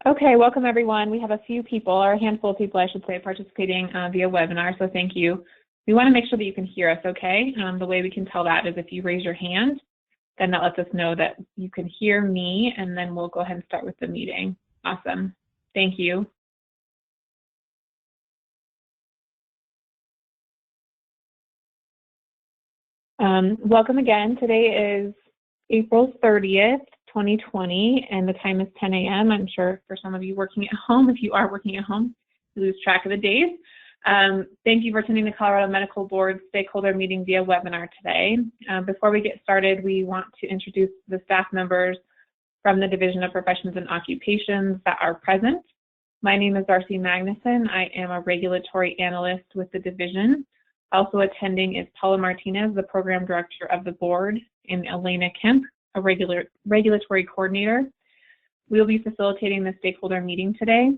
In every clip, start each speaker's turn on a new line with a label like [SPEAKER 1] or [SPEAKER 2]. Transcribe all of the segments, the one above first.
[SPEAKER 1] Okay, welcome everyone. We have a few people, or a handful of people I should say, participating via webinar, so thank you. We want to make sure that you can hear us okay. The way we can tell that is if you raise your hand, then that lets us know that you can hear me, and then we'll go ahead and start with the meeting. Awesome, thank you. Welcome again. Today is April 30th, 2020, and the time is 10 a.m. I'm sure for some of you working at home, if you are working at home, you lose track of the days. Thank you for attending the Colorado Medical Board stakeholder meeting via webinar today. Before we get started, we want to introduce the staff members from the Division of Professions and Occupations that are present. My name is Darcy Magnuson. I am a regulatory analyst with the division. Also attending is Paula Martinez, the program director of the board, and Elena Kemp, a regulatory coordinator. We'll be facilitating the stakeholder meeting today.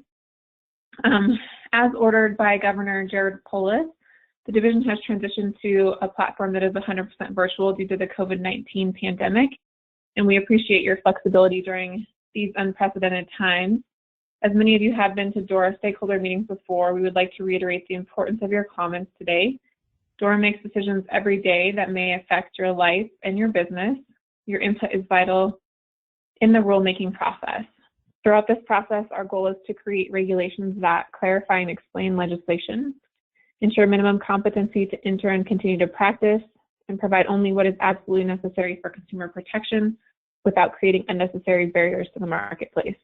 [SPEAKER 1] As ordered by Governor Jared Polis, the division has transitioned to a platform that is 100% virtual due to the COVID-19 pandemic, and we appreciate your flexibility during these unprecedented times. As many of you have been to DORA stakeholder meetings before, we would like to reiterate the importance of your comments today. DORA makes decisions every day that may affect your life and your business. Your input is vital in the rulemaking process. Throughout this process, our goal is to create regulations that clarify and explain legislation, ensure minimum competency to enter and continue to practice, and provide only what is absolutely necessary for consumer protection without creating unnecessary barriers to the marketplace.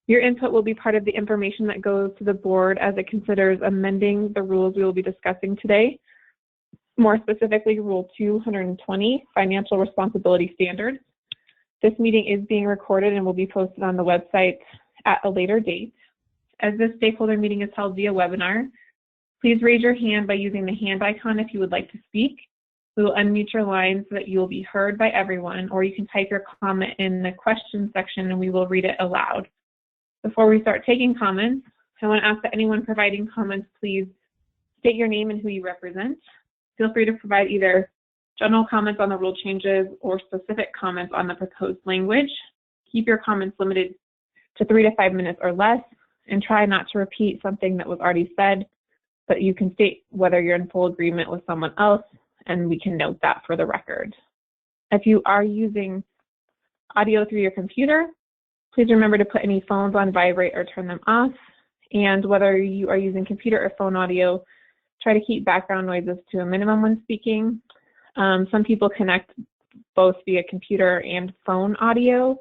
[SPEAKER 1] Your input will be part of the information that goes to the board as it considers amending the rules we will be discussing today. More specifically, Rule 220, Financial Responsibility Standards. This meeting is being recorded and will be posted on the website at a later date. As this stakeholder meeting is held via webinar, please raise your hand by using the hand icon if you would like to speak. We will unmute your line so that you will be heard by everyone, or you can type your comment in the question section and we will read it aloud. Before we start taking comments, I want to ask that anyone providing comments please state your name and who you represent. Feel free to provide either general comments on the rule changes or specific comments on the proposed language. Keep your comments limited to 3 to 5 minutes or less, and try not to repeat something that was already said, but you can state whether you're in full agreement with someone else, and we can note that for the record. If you are using audio through your computer, please remember to put any phones on vibrate or turn them off. And whether you are using computer or phone audio, try to keep background noises to a minimum when speaking. Some people connect both via computer and phone audio.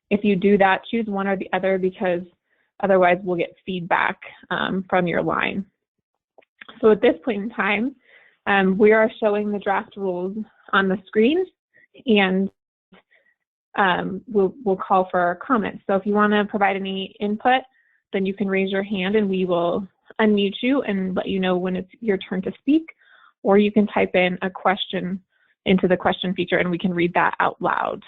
[SPEAKER 1] If you do that, choose one or the other because otherwise we'll get feedback from your line. So at this point in time, we are showing the draft rules on the screen, and we'll call for comments. So if you want to provide any input, then you can raise your hand and we will unmute you and let you know when it's your turn to speak, or you can type in a question into the question feature and we can read that out loud.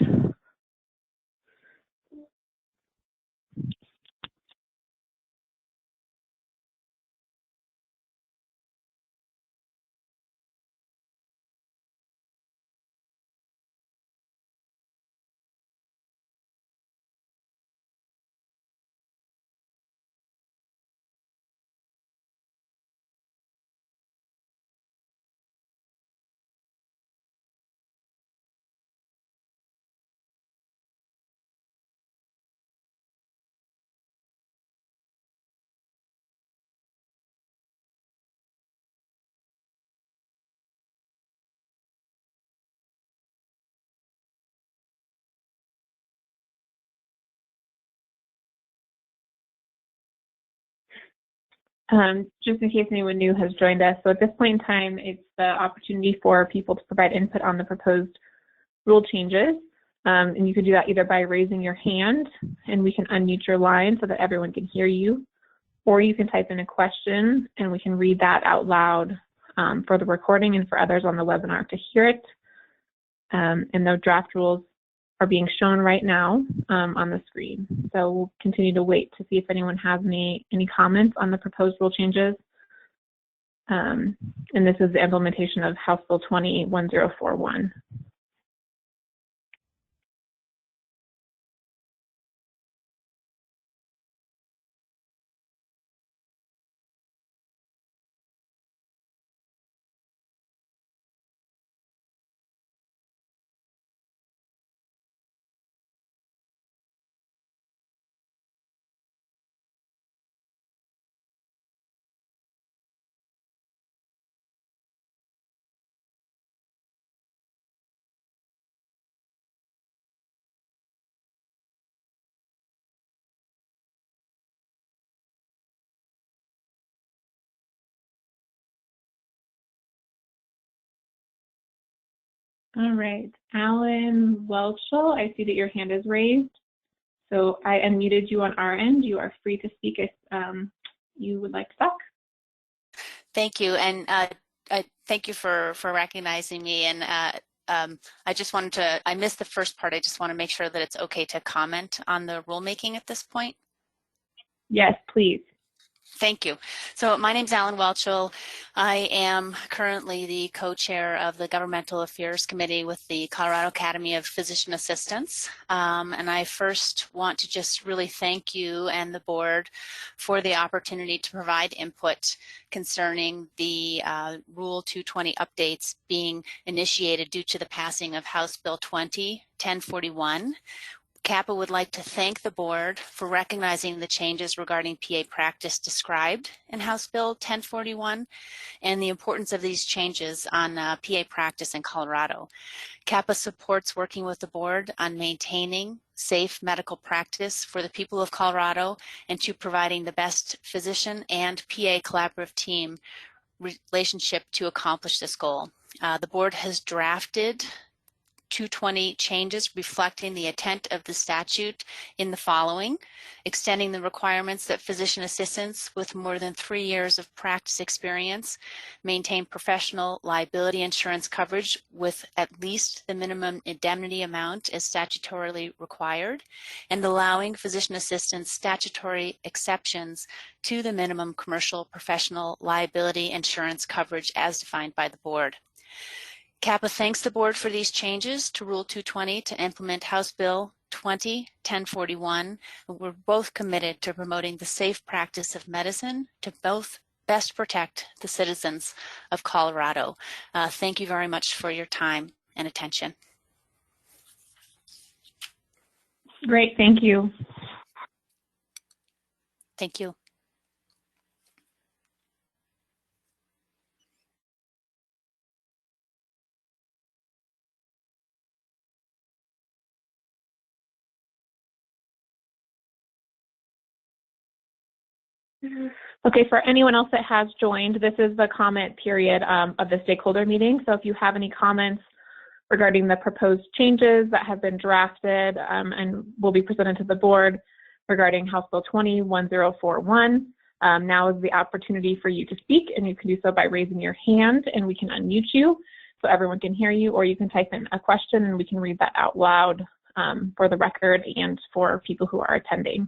[SPEAKER 1] Just in case anyone new has joined us, so at this point in time, it's the opportunity for people to provide input on the proposed rule changes. And you can do that either by raising your hand and we can unmute your line so that everyone can hear you, or you can type in a question and we can read that out loud for the recording and for others on the webinar to hear it. And the draft rules are being shown right now on the screen. So we'll continue to wait to see if anyone has any comments on the proposed rule changes. And this is the implementation of House Bill 20-1041. All right, Alan Welchel, I see that your hand is raised. So I unmuted you on our end. You are free to speak if you would like to talk.
[SPEAKER 2] Thank you, and thank you for recognizing me. And I just wanted to, I missed the first part. I just want to make sure that it's okay to comment on the rulemaking at this point.
[SPEAKER 1] Yes, please.
[SPEAKER 2] Thank you. So my name is Alan Welchel. I am currently the co-chair of the Governmental Affairs Committee with the Colorado Academy of Physician Assistants. And I first want to just really thank you and the board for the opportunity to provide input concerning the Rule 220 updates being initiated due to the passing of House Bill 20-1041. CAPA would like to thank the board for recognizing the changes regarding PA practice described in House Bill 1041 and the importance of these changes on PA practice in Colorado. CAPA supports working with the board on maintaining safe medical practice for the people of Colorado and to providing the best physician and PA collaborative team relationship to accomplish this goal. The board has drafted 220 changes reflecting the intent of the statute in the following: extending the requirements that physician assistants with more than 3 years of practice experience maintain professional liability insurance coverage with at least the minimum indemnity amount as statutorily required, and allowing physician assistants statutory exceptions to the minimum commercial professional liability insurance coverage as defined by the board. CAPA thanks the board for these changes to Rule 220 to implement House Bill 20-1041. We're both committed to promoting the safe practice of medicine to both best protect the citizens of Colorado. Thank you very much for your time and attention.
[SPEAKER 1] Great, thank you.
[SPEAKER 2] Thank you.
[SPEAKER 1] Okay, for anyone else that has joined, this is the comment period of the stakeholder meeting. So if you have any comments regarding the proposed changes that have been drafted and will be presented to the board regarding House Bill 20-1041, now is the opportunity for you to speak, and you can do so by raising your hand and we can unmute you so everyone can hear you, or you can type in a question and we can read that out loud for the record and for people who are attending.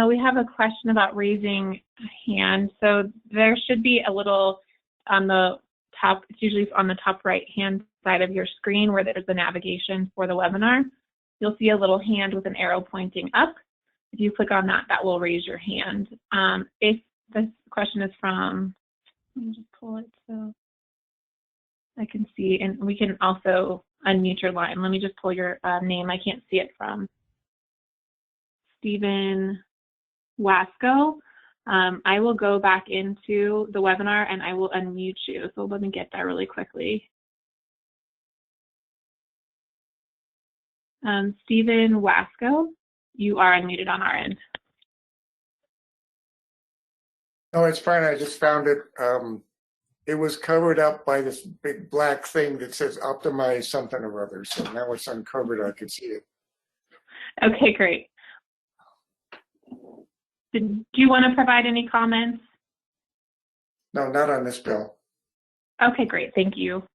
[SPEAKER 1] We have a question about raising a hand. So there should be a little on the top, it's usually on the top right-hand side of your screen where there's the navigation for the webinar. You'll see a little hand with an arrow pointing up. If you click on that, that will raise your hand. If this question is from, let me just pull it so I can see, and we can also unmute your line. Let me just pull your name. I can't see it from Stephen Wasco. I will go back into the webinar and I will unmute you. So let me get that really quickly. Stephen Wasco, you are unmuted on our end.
[SPEAKER 3] No, it's fine. I just found it. It was covered up by this big black thing that says optimize something or other. So now it's uncovered. I can see it.
[SPEAKER 1] Okay, great. Do you want to provide any comments?
[SPEAKER 3] No, not on this bill.
[SPEAKER 1] Okay, great. Thank you.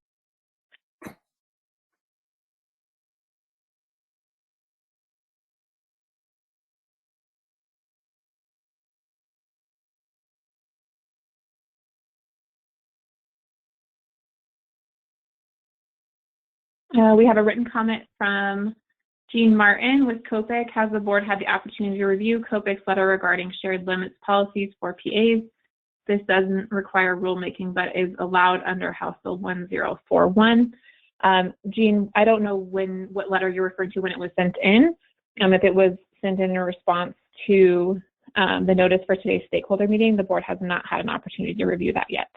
[SPEAKER 1] We have a written comment from Jean Martin with COPIC. Has the board had the opportunity to review COPIC's letter regarding shared limits policies for PAs? This doesn't require rulemaking, but is allowed under House Bill 1041. Jean, I don't know what letter you're referring to when it was sent in. If it was sent in response to the notice for today's stakeholder meeting, the board has not had an opportunity to review that yet.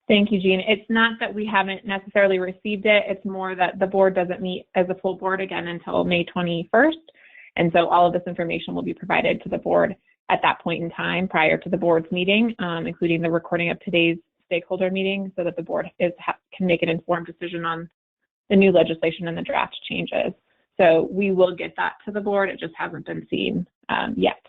[SPEAKER 1] Thank you, Jean. It's not that we haven't necessarily received it. It's more that the board doesn't meet as a full board again until May 21st. And so all of this information will be provided to the board at that point in time prior to the board's meeting, including the recording of today's stakeholder meeting, so that the board can make an informed decision on the new legislation and the draft changes. So we will get that to the board. It just hasn't been seen yet.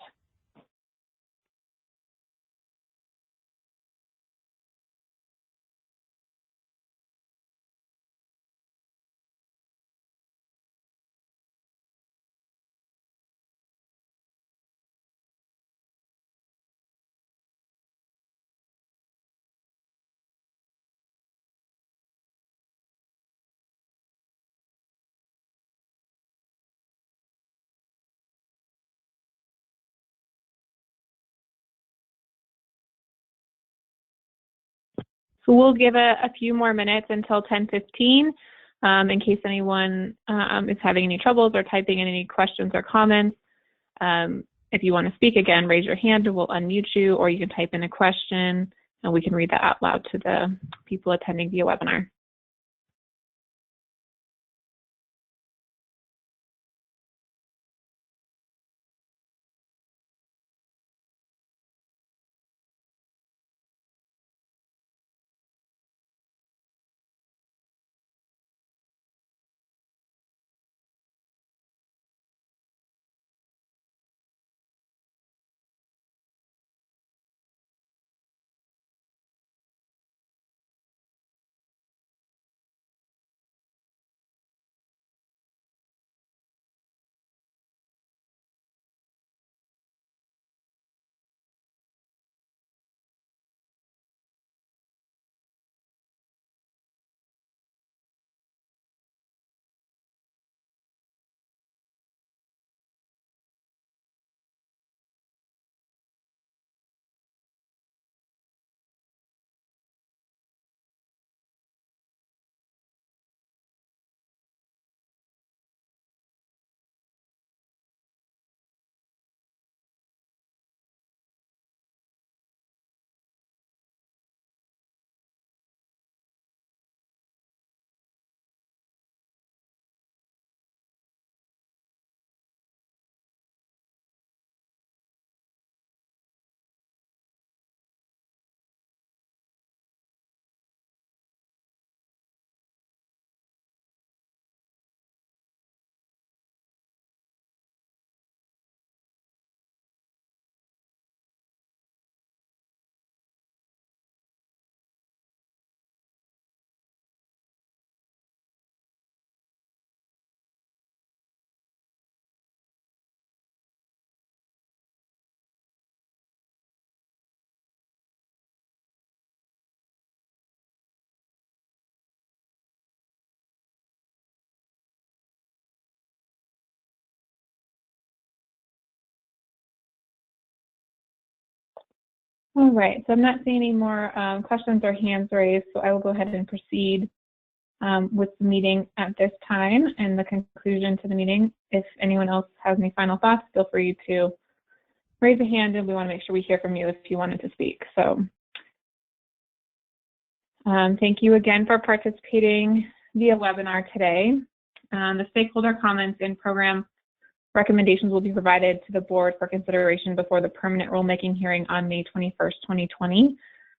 [SPEAKER 1] So we'll give a few more minutes until 10:15 in case anyone is having any troubles or typing in any questions or comments. If you want to speak again, raise your hand and we'll unmute you, or you can type in a question and we can read that out loud to the people attending via webinar. All right, so I'm not seeing any more questions or hands raised, so I will go ahead and proceed with the meeting at this time and the conclusion to the meeting. If anyone else has any final thoughts, feel free to raise a hand, and we want to make sure we hear from you if you wanted to speak. So thank you again for participating via webinar today. The stakeholder comments and program recommendations will be provided to the board for consideration before the permanent rulemaking hearing on May 21st, 2020.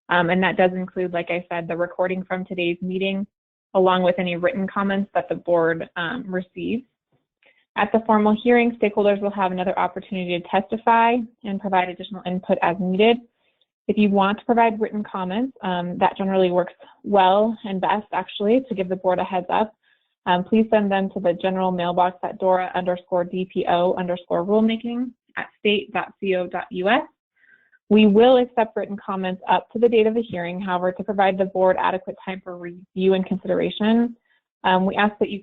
[SPEAKER 1] And that does include, like I said, the recording from today's meeting, along with any written comments that the board receives. At the formal hearing, stakeholders will have another opportunity to testify and provide additional input as needed. If you want to provide written comments, that generally works well and best actually to give the board a heads up. Please send them to the general mailbox at dora_dpo_rulemaking@state.co.us. We will accept written comments up to the date of the hearing. However, to provide the board adequate time for review and consideration, we ask that you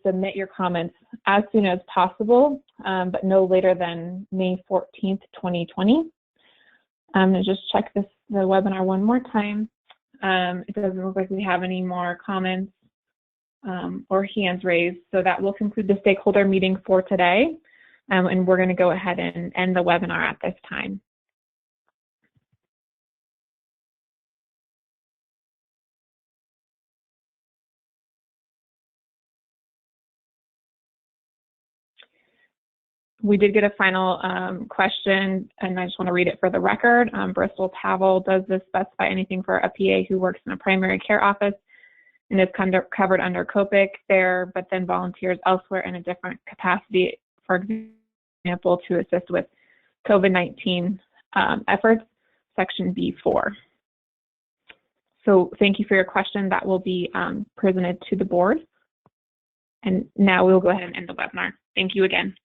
[SPEAKER 1] submit your comments as soon as possible, but no later than May 14th, 2020. Just check the webinar one more time. It doesn't look like we have any more comments or hands raised, so that will conclude the stakeholder meeting for today, and we're going to go ahead and end the webinar at this time. We did get a final question, and I just want to read it for the record. Bristol Tavel, does this specify anything for a PA who works in a primary care office and is covered under COPIC there, but then volunteers elsewhere in a different capacity, for example, to assist with COVID-19 efforts, section B4. So thank you for your question. That will be presented to the board. And now we'll go ahead and end the webinar. Thank you again.